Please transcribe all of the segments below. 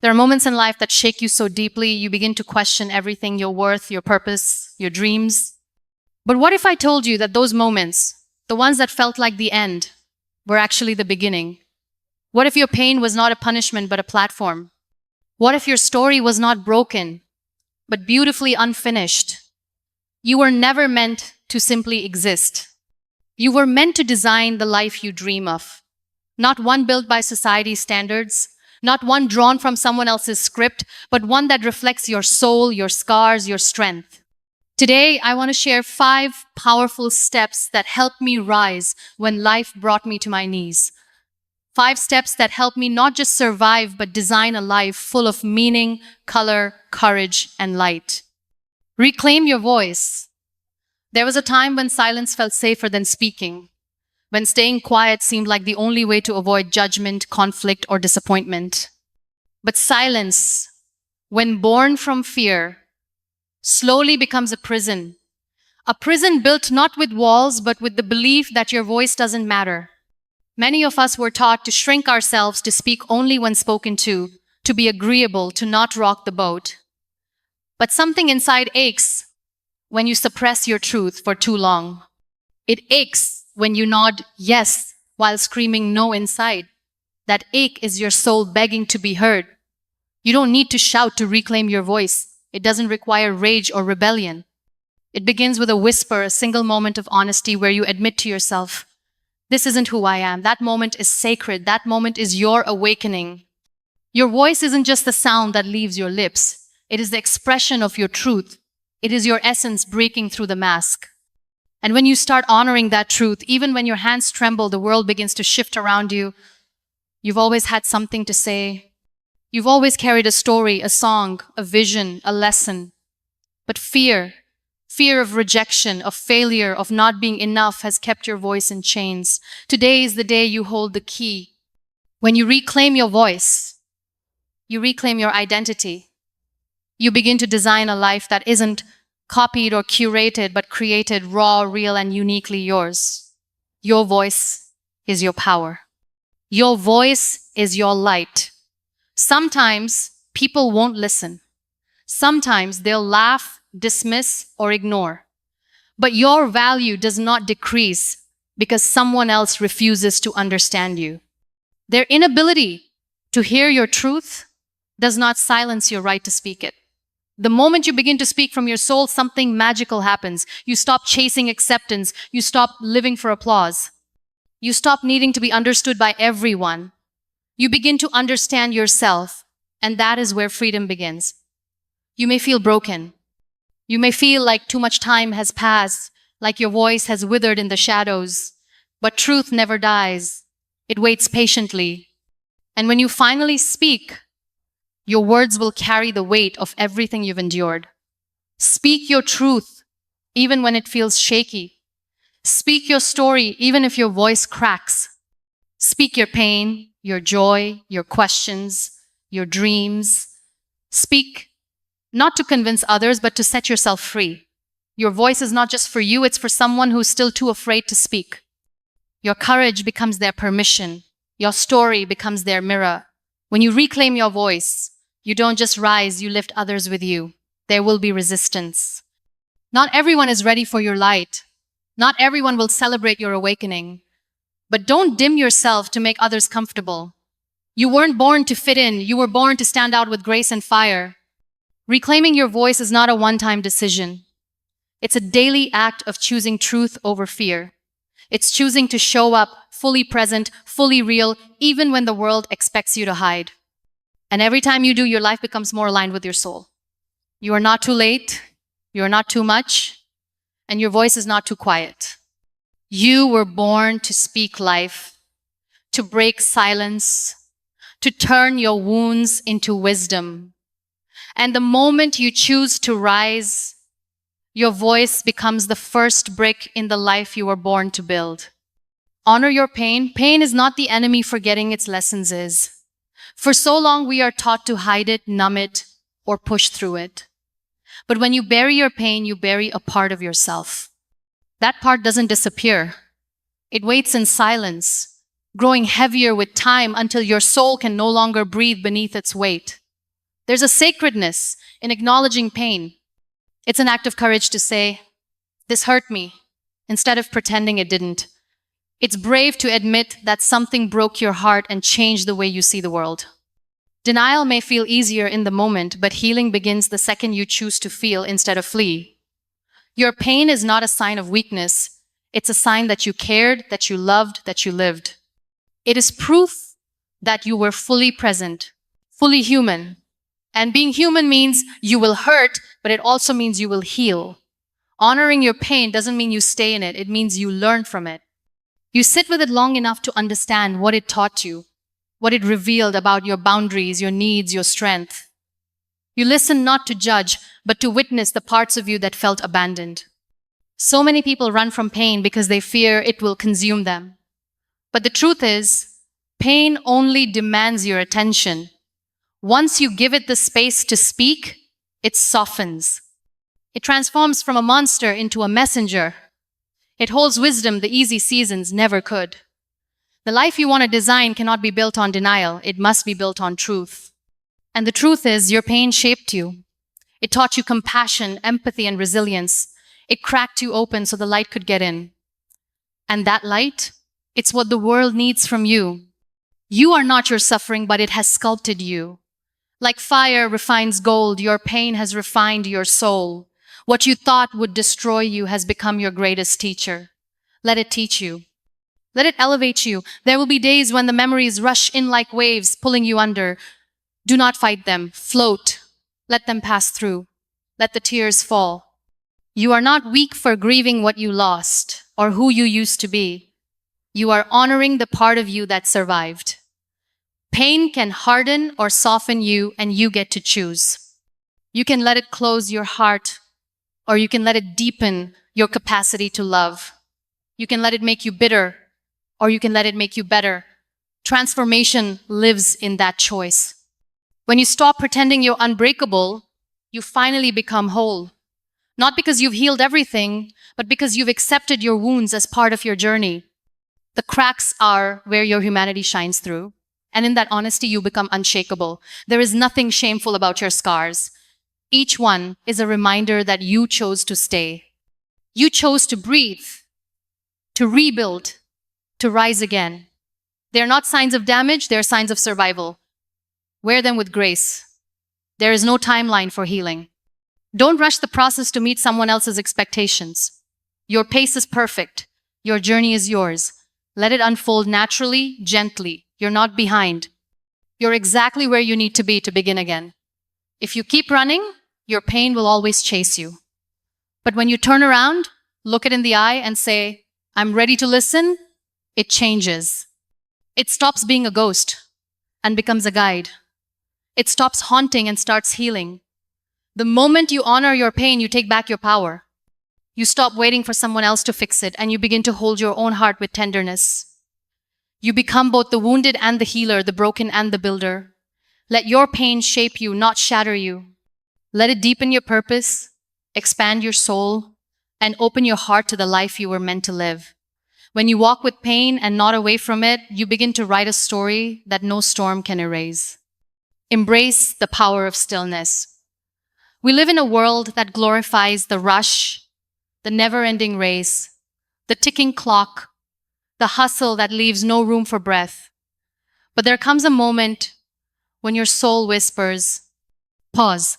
There are moments in life that shake you so deeply, you begin to question everything, your worth, your purpose, your dreams. But what if I told you that those moments, the ones that felt like the end, were actually the beginning? What if your pain was not a punishment but a platform? What if your story was not broken, but beautifully unfinished? You were never meant to simply exist. You were meant to design the life you dream of. Not one built by society's standards, not one drawn from someone else's script, but one that reflects your soul, your scars, your strength. Today, I want to share 5 powerful steps that helped me rise when life brought me to my knees. 5 steps that help me not just survive, but design a life full of meaning, color, courage, and light. Reclaim your voice. There was a time when silence felt safer than speaking, when staying quiet seemed like the only way to avoid judgment, conflict, or disappointment. But silence, when born from fear, slowly becomes a prison built not with walls, but with the belief that your voice doesn't matter. Many of us were taught to shrink ourselves, to speak only when spoken to be agreeable, to not rock the boat. But something inside aches when you suppress your truth for too long. It aches when you nod yes while screaming no inside. That ache is your soul begging to be heard. You don't need to shout to reclaim your voice. It doesn't require rage or rebellion. It begins with a whisper, a single moment of honesty where you admit to yourself, this isn't who I am. That moment is sacred. That moment is your awakening. Your voice isn't just the sound that leaves your lips. It is the expression of your truth. It is your essence breaking through the mask. And when you start honoring that truth, even when your hands tremble, the world begins to shift around you. You've always had something to say. You've always carried a story, a song, a vision, a lesson. But fear of rejection, of failure, of not being enough has kept your voice in chains. Today is the day you hold the key. When you reclaim your voice, you reclaim your identity. You begin to design a life that isn't copied or curated, but created raw, real, and uniquely yours. Your voice is your power. Your voice is your light. Sometimes people won't listen. Sometimes they'll laugh, dismiss, or ignore. But your value does not decrease because someone else refuses to understand you. Their inability to hear your truth does not silence your right to speak it. The moment you begin to speak from your soul, something magical happens. You stop chasing acceptance. You stop living for applause. You stop needing to be understood by everyone. You begin to understand yourself, and that is where freedom begins. You may feel broken. You may feel like too much time has passed, like your voice has withered in the shadows. But truth never dies. It waits patiently. And when you finally speak, your words will carry the weight of everything you've endured. Speak your truth, even when it feels shaky. Speak your story, even if your voice cracks. Speak your pain, your joy, your questions, your dreams. Speak not to convince others, but to set yourself free. Your voice is not just for you, it's for someone who's still too afraid to speak. Your courage becomes their permission. Your story becomes their mirror. When you reclaim your voice, you don't just rise, you lift others with you. There will be resistance. Not everyone is ready for your light. Not everyone will celebrate your awakening. But don't dim yourself to make others comfortable. You weren't born to fit in. You were born to stand out with grace and fire. Reclaiming your voice is not a one-time decision. It's a daily act of choosing truth over fear. It's choosing to show up fully present, fully real, even when the world expects you to hide. And every time you do, your life becomes more aligned with your soul. You are not too late. You are not too much. And your voice is not too quiet. You were born to speak life, to break silence, to turn your wounds into wisdom. And the moment you choose to rise, your voice becomes the first brick in the life you were born to build. Honor your pain. Pain is not the enemy, forgetting its lessons is. For so long, we are taught to hide it, numb it, or push through it. But when you bury your pain, you bury a part of yourself. That part doesn't disappear. It waits in silence, growing heavier with time until your soul can no longer breathe beneath its weight. There's a sacredness in acknowledging pain. It's an act of courage to say, "This hurt me," instead of pretending it didn't. It's brave to admit that something broke your heart and changed the way you see the world. Denial may feel easier in the moment, but healing begins the second you choose to feel instead of flee. Your pain is not a sign of weakness. It's a sign that you cared, that you loved, that you lived. It is proof that you were fully present, fully human. And being human means you will hurt, but it also means you will heal. Honoring your pain doesn't mean you stay in it. It means you learn from it. You sit with it long enough to understand what it taught you, what it revealed about your boundaries, your needs, your strength. You listen not to judge, but to witness the parts of you that felt abandoned. So many people run from pain because they fear it will consume them. But the truth is, pain only demands your attention. Once you give it the space to speak, it softens. It transforms from a monster into a messenger. It holds wisdom the easy seasons never could. The life you want to design cannot be built on denial. It must be built on truth. And the truth is, your pain shaped you. It taught you compassion, empathy, and resilience. It cracked you open so the light could get in. And that light, it's what the world needs from you. You are not your suffering, but it has sculpted you. Like fire refines gold, your pain has refined your soul. What you thought would destroy you has become your greatest teacher. Let it teach you. Let it elevate you. There will be days when the memories rush in like waves, pulling you under. Do not fight them. Float. Let them pass through. Let the tears fall. You are not weak for grieving what you lost or who you used to be. You are honoring the part of you that survived. Pain can harden or soften you, and you get to choose. You can let it close your heart, or you can let it deepen your capacity to love. You can let it make you bitter, or you can let it make you better. Transformation lives in that choice. When you stop pretending you're unbreakable, you finally become whole. Not because you've healed everything, but because you've accepted your wounds as part of your journey. The cracks are where your humanity shines through. And in that honesty, you become unshakable. There is nothing shameful about your scars. Each one is a reminder that you chose to stay. You chose to breathe, to rebuild, to rise again. They are not signs of damage, they are signs of survival. Wear them with grace. There is no timeline for healing. Don't rush the process to meet someone else's expectations. Your pace is perfect. Your journey is yours. Let it unfold naturally, gently. You're not behind. You're exactly where you need to be to begin again. If you keep running, your pain will always chase you. But when you turn around, look it in the eye and say, "I'm ready to listen," it changes. It stops being a ghost and becomes a guide. It stops haunting and starts healing. The moment you honor your pain, you take back your power. You stop waiting for someone else to fix it, and you begin to hold your own heart with tenderness. You become both the wounded and the healer, the broken and the builder. Let your pain shape you, not shatter you. Let it deepen your purpose, expand your soul, and open your heart to the life you were meant to live. When you walk with pain and not away from it, you begin to write a story that no storm can erase. Embrace the power of stillness. We live in a world that glorifies the rush, the never-ending race, the ticking clock, the hustle that leaves no room for breath. But there comes a moment when your soul whispers, pause.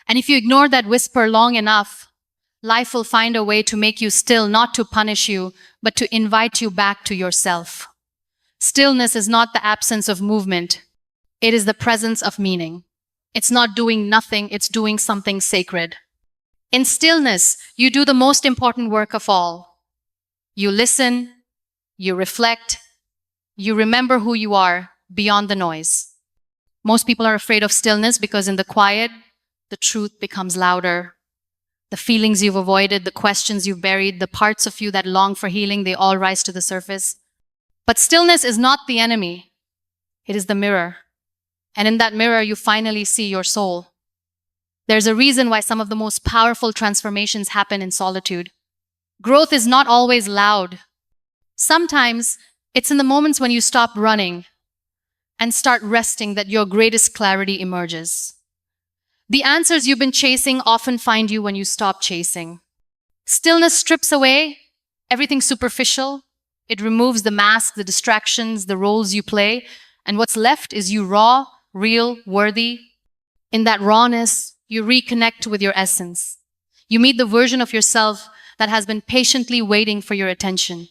And if you ignore that whisper long enough, life will find a way to make you still, not to punish you, but to invite you back to yourself. Stillness is not the absence of movement. It is the presence of meaning. It's not doing nothing, it's doing something sacred. In stillness, you do the most important work of all. You listen, you reflect, you remember who you are beyond the noise. Most people are afraid of stillness because in the quiet, the truth becomes louder. The feelings you've avoided, the questions you've buried, the parts of you that long for healing, they all rise to the surface. But stillness is not the enemy. It is the mirror. And in that mirror, you finally see your soul. There's a reason why some of the most powerful transformations happen in solitude. Growth is not always loud. Sometimes it's in the moments when you stop running and start resting that your greatest clarity emerges. The answers you've been chasing often find you when you stop chasing. Stillness strips away everything superficial. It removes the mask, the distractions, the roles you play, and what's left is you raw, real, worthy. In that rawness, you reconnect with your essence. You meet the version of yourself that has been patiently waiting for your attention.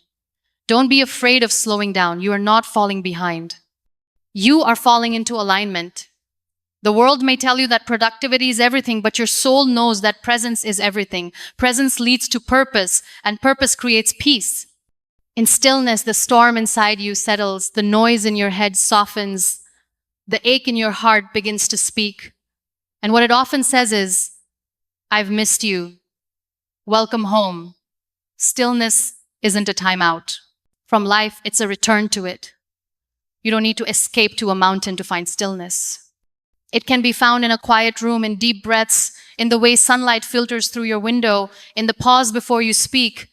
Don't be afraid of slowing down. You are not falling behind. You are falling into alignment. The world may tell you that productivity is everything, but your soul knows that presence is everything. Presence leads to purpose, and purpose creates peace. In stillness, the storm inside you settles, the noise in your head softens, the ache in your heart begins to speak. And what it often says is, I've missed you. Welcome home. Stillness isn't a timeout. From life, it's a return to it. You don't need to escape to a mountain to find stillness. It can be found in a quiet room, in deep breaths, in the way sunlight filters through your window, in the pause before you speak.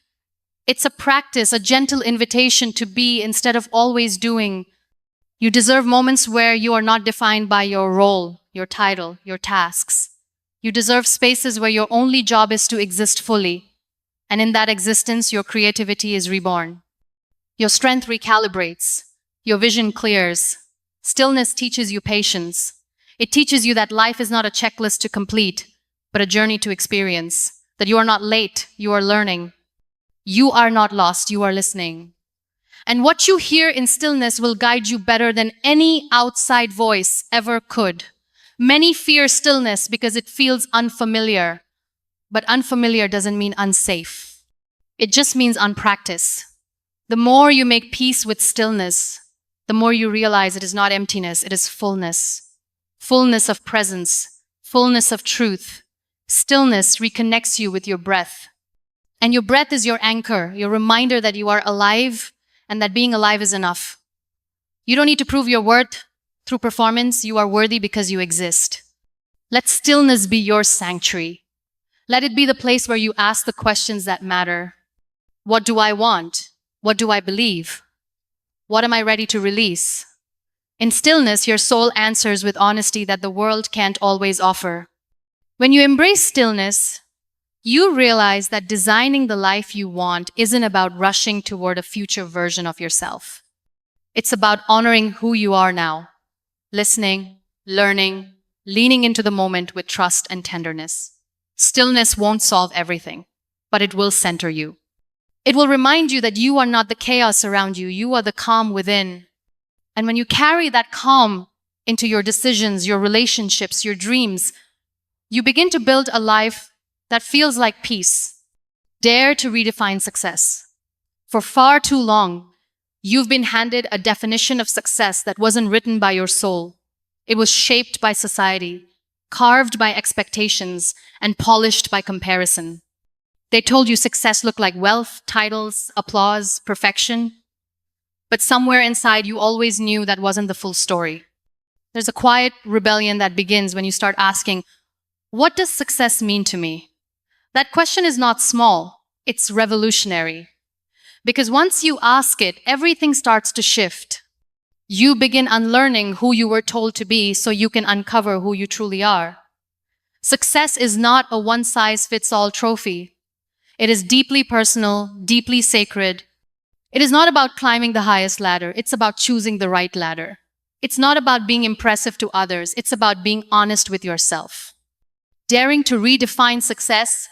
It's a practice, a gentle invitation to be instead of always doing. You deserve moments where you are not defined by your role, your title, your tasks. You deserve spaces where your only job is to exist fully. And in that existence, your creativity is reborn. Your strength recalibrates. Your vision clears. Stillness teaches you patience. It teaches you that life is not a checklist to complete, but a journey to experience. That you are not late, you are learning. You are not lost, you are listening. And what you hear in stillness will guide you better than any outside voice ever could. Many fear stillness because it feels unfamiliar, but unfamiliar doesn't mean unsafe. It just means unpracticed. The more you make peace with stillness, the more you realize it is not emptiness, it is fullness. Fullness of presence, fullness of truth. Stillness reconnects you with your breath. And your breath is your anchor, your reminder that you are alive and that being alive is enough. You don't need to prove your worth through performance. You are worthy because you exist. Let stillness be your sanctuary. Let it be the place where you ask the questions that matter. What do I want? What do I believe? What am I ready to release? In stillness, your soul answers with honesty that the world can't always offer. When you embrace stillness, you realize that designing the life you want isn't about rushing toward a future version of yourself. It's about honoring who you are now, listening, learning, leaning into the moment with trust and tenderness. Stillness won't solve everything, but it will center you. It will remind you that you are not the chaos around you, you are the calm within. And when you carry that calm into your decisions, your relationships, your dreams, you begin to build a life that feels like peace. Dare to redefine success. For far too long, you've been handed a definition of success that wasn't written by your soul. It was shaped by society, carved by expectations, and polished by comparison. They told you success looked like wealth, titles, applause, perfection. But somewhere inside, you always knew that wasn't the full story. There's a quiet rebellion that begins when you start asking, what does success mean to me? That question is not small, it's revolutionary. Because once you ask it, everything starts to shift. You begin unlearning who you were told to be so you can uncover who you truly are. Success is not a one-size-fits-all trophy. It is deeply personal, deeply sacred. It is not about climbing the highest ladder, it's about choosing the right ladder. It's not about being impressive to others, it's about being honest with yourself. Daring to redefine success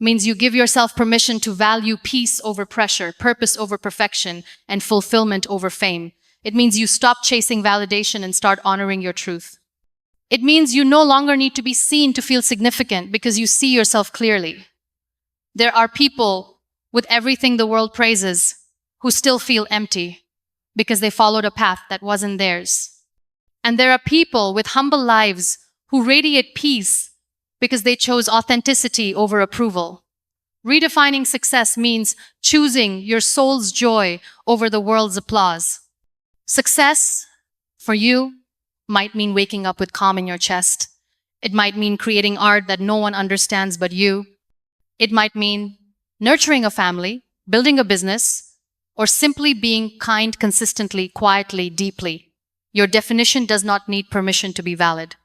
means you give yourself permission to value peace over pressure, purpose over perfection, and fulfillment over fame. It means you stop chasing validation and start honoring your truth. It means you no longer need to be seen to feel significant because you see yourself clearly. There are people with everything the world praises who still feel empty because they followed a path that wasn't theirs. And there are people with humble lives who radiate peace because they chose authenticity over approval. Redefining success means choosing your soul's joy over the world's applause. Success, for you, might mean waking up with calm in your chest. It might mean creating art that no one understands but you. It might mean nurturing a family, building a business, or simply being kind consistently, quietly, deeply. Your definition does not need permission to be valid.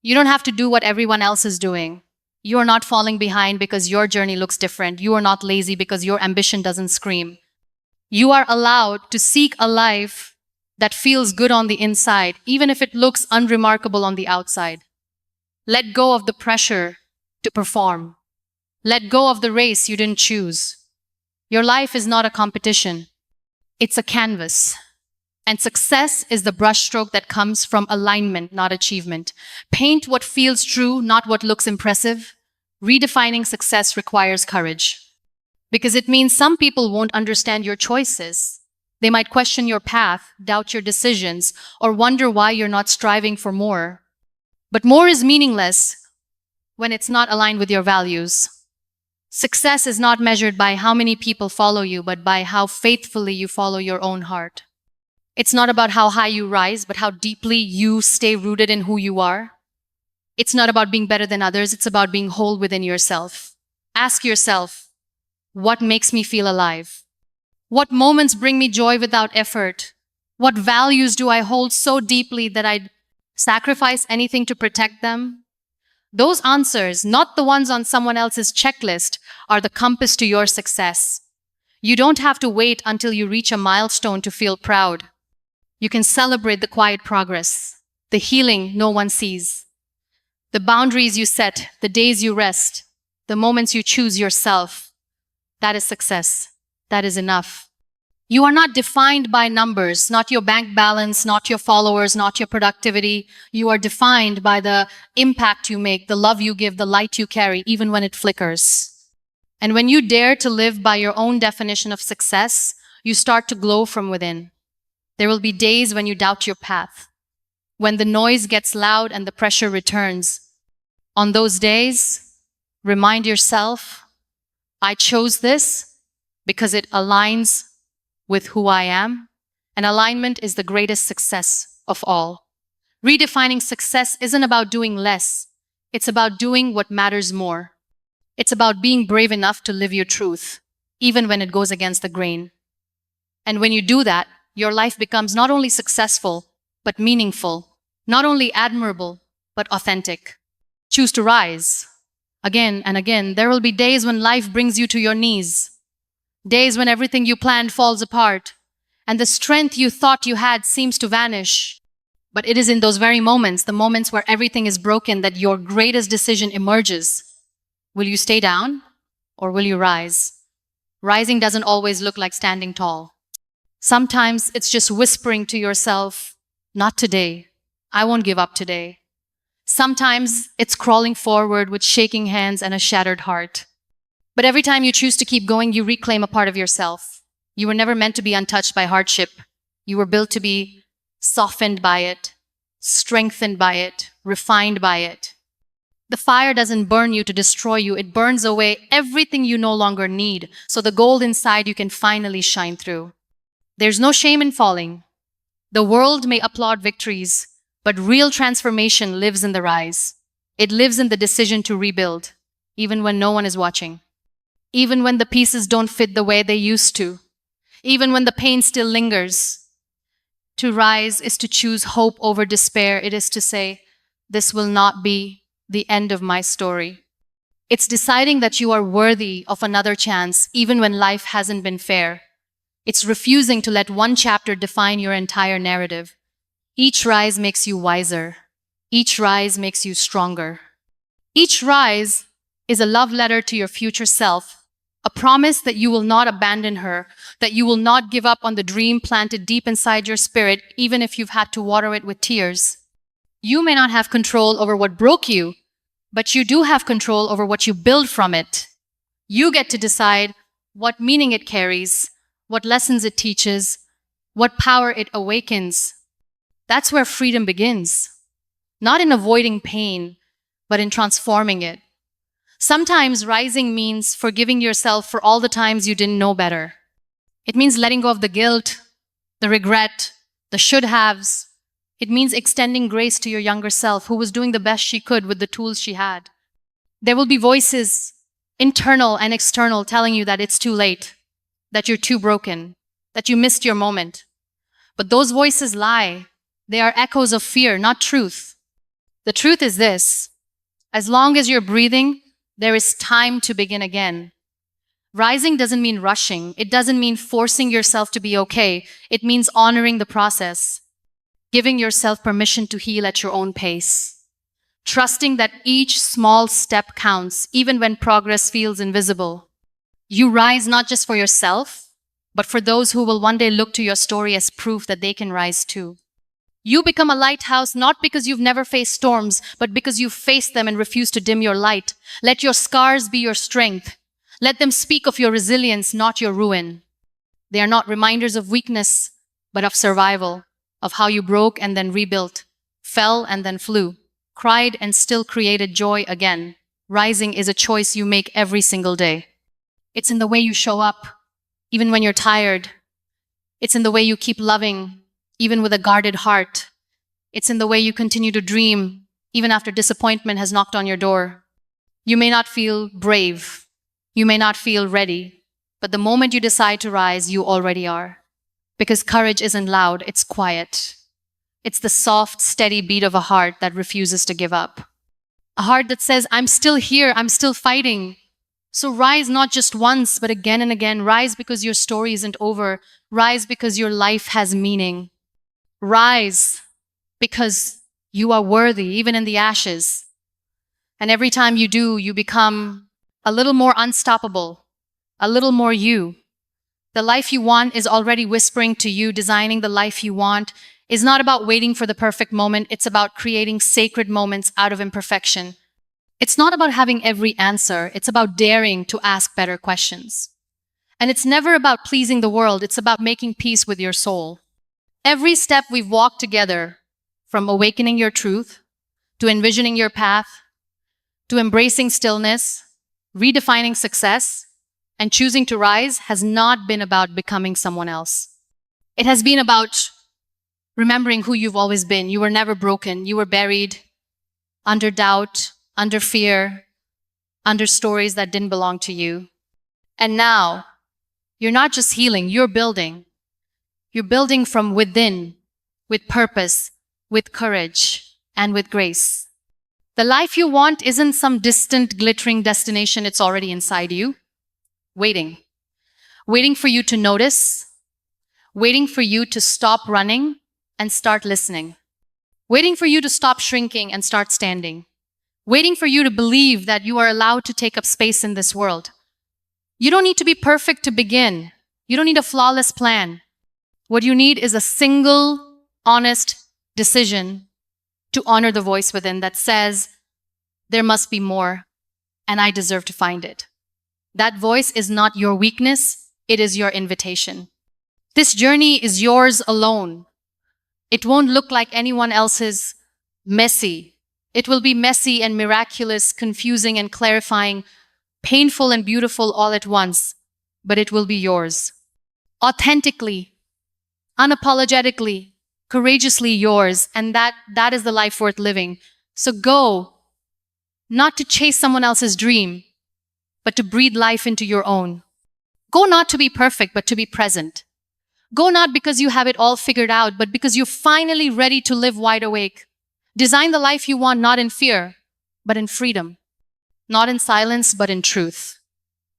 You don't have to do what everyone else is doing. You are not falling behind because your journey looks different. You are not lazy because your ambition doesn't scream. You are allowed to seek a life that feels good on the inside, even if it looks unremarkable on the outside. Let go of the pressure to perform. Let go of the race you didn't choose. Your life is not a competition. It's a canvas. And success is the brushstroke that comes from alignment, not achievement. Paint what feels true, not what looks impressive. Redefining success requires courage. Because it means some people won't understand your choices. They might question your path, doubt your decisions, or wonder why you're not striving for more. But more is meaningless when it's not aligned with your values. Success is not measured by how many people follow you, but by how faithfully you follow your own heart. It's not about how high you rise, but how deeply you stay rooted in who you are. It's not about being better than others, it's about being whole within yourself. Ask yourself, what makes me feel alive? What moments bring me joy without effort? What values do I hold so deeply that I'd sacrifice anything to protect them? Those answers, not the ones on someone else's checklist, are the compass to your success. You don't have to wait until you reach a milestone to feel proud. You can celebrate the quiet progress, the healing no one sees, the boundaries you set, the days you rest, the moments you choose yourself. That is success. That is enough. You are not defined by numbers, not your bank balance, not your followers, not your productivity. You are defined by the impact you make, the love you give, the light you carry, even when it flickers. And when you dare to live by your own definition of success, you start to glow from within. There will be days when you doubt your path, when the noise gets loud and the pressure returns. On those days, remind yourself, I chose this because it aligns with who I am, and alignment is the greatest success of all. Redefining success isn't about doing less. It's about doing what matters more. It's about being brave enough to live your truth, even when it goes against the grain. And when you do that, your life becomes not only successful, but meaningful, not only admirable, but authentic. Choose to rise. Again and again, there will be days when life brings you to your knees, days when everything you planned falls apart, and the strength you thought you had seems to vanish. But it is in those very moments, the moments where everything is broken, that your greatest decision emerges. Will you stay down or will you rise? Rising doesn't always look like standing tall. Sometimes it's just whispering to yourself, not today. I won't give up today. Sometimes it's crawling forward with shaking hands and a shattered heart. But every time you choose to keep going, you reclaim a part of yourself. You were never meant to be untouched by hardship. You were built to be softened by it, strengthened by it, refined by it. The fire doesn't burn you to destroy you. It burns away everything you no longer need, so the gold inside you can finally shine through. There's no shame in falling. The world may applaud victories, but real transformation lives in the rise. It lives in the decision to rebuild, even when no one is watching. Even when the pieces don't fit the way they used to. Even when the pain still lingers. To rise is to choose hope over despair. It is to say, this will not be the end of my story. It's deciding that you are worthy of another chance, even when life hasn't been fair. It's refusing to let one chapter define your entire narrative. Each rise makes you wiser. Each rise makes you stronger. Each rise is a love letter to your future self, a promise that you will not abandon her, that you will not give up on the dream planted deep inside your spirit, even if you've had to water it with tears. You may not have control over what broke you, but you do have control over what you build from it. You get to decide what meaning it carries, what lessons it teaches, what power it awakens. That's where freedom begins. Not in avoiding pain, but in transforming it. Sometimes rising means forgiving yourself for all the times you didn't know better. It means letting go of the guilt, the regret, the should-haves. It means extending grace to your younger self who was doing the best she could with the tools she had. There will be voices, internal and external, telling you that it's too late, that you're too broken, that you missed your moment. But those voices lie. They are echoes of fear, not truth. The truth is this: as long as you're breathing, there is time to begin again. Rising doesn't mean rushing. It doesn't mean forcing yourself to be okay. It means honoring the process, giving yourself permission to heal at your own pace, trusting that each small step counts, even when progress feels invisible. You rise not just for yourself, but for those who will one day look to your story as proof that they can rise too. You become a lighthouse not because you've never faced storms, but because you've faced them and refused to dim your light. Let your scars be your strength. Let them speak of your resilience, not your ruin. They are not reminders of weakness, but of survival, of how you broke and then rebuilt, fell and then flew, cried and still created joy again. Rising is a choice you make every single day. It's in the way you show up, even when you're tired. It's in the way you keep loving, even with a guarded heart. It's in the way you continue to dream, even after disappointment has knocked on your door. You may not feel brave. You may not feel ready, but the moment you decide to rise, you already are. Because courage isn't loud, it's quiet. It's the soft, steady beat of a heart that refuses to give up. A heart that says, I'm still here, I'm still fighting. So rise not just once, but again and again. Rise because your story isn't over. Rise because your life has meaning. Rise because you are worthy, even in the ashes. And every time you do, you become a little more unstoppable, a little more you. The life you want is already whispering to you. Designing the life you want is not about waiting for the perfect moment. It's about creating sacred moments out of imperfection. It's not about having every answer. It's about daring to ask better questions. And it's never about pleasing the world. It's about making peace with your soul. Every step we've walked together, from awakening your truth, to envisioning your path, to embracing stillness, redefining success, and choosing to rise, has not been about becoming someone else. It has been about remembering who you've always been. You were never broken. You were buried under doubt, under fear, under stories that didn't belong to you. And now, you're not just healing, you're building. You're building from within, with purpose, with courage, and with grace. The life you want isn't some distant, glittering destination. It's already inside you, waiting. Waiting for you to notice, waiting for you to stop running and start listening, waiting for you to stop shrinking and start standing, waiting for you to believe that you are allowed to take up space in this world. You don't need to be perfect to begin. You don't need a flawless plan. What you need is a single, honest decision to honor the voice within that says, there must be more, and I deserve to find it. That voice is not your weakness, it is your invitation. This journey is yours alone. It won't look like anyone else's. Messy. It will be messy and miraculous, confusing and clarifying, painful and beautiful all at once, but it will be yours. Authentically, unapologetically, courageously yours, and that is the life worth living. So go, not to chase someone else's dream, but to breathe life into your own. Go not to be perfect, but to be present. Go not because you have it all figured out, but because you're finally ready to live wide awake. Design the life you want, not in fear, but in freedom. Not in silence, but in truth.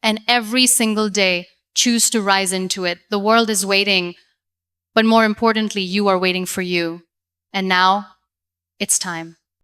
And every single day, choose to rise into it. The world is waiting, but more importantly, you are waiting for you. And now, it's time.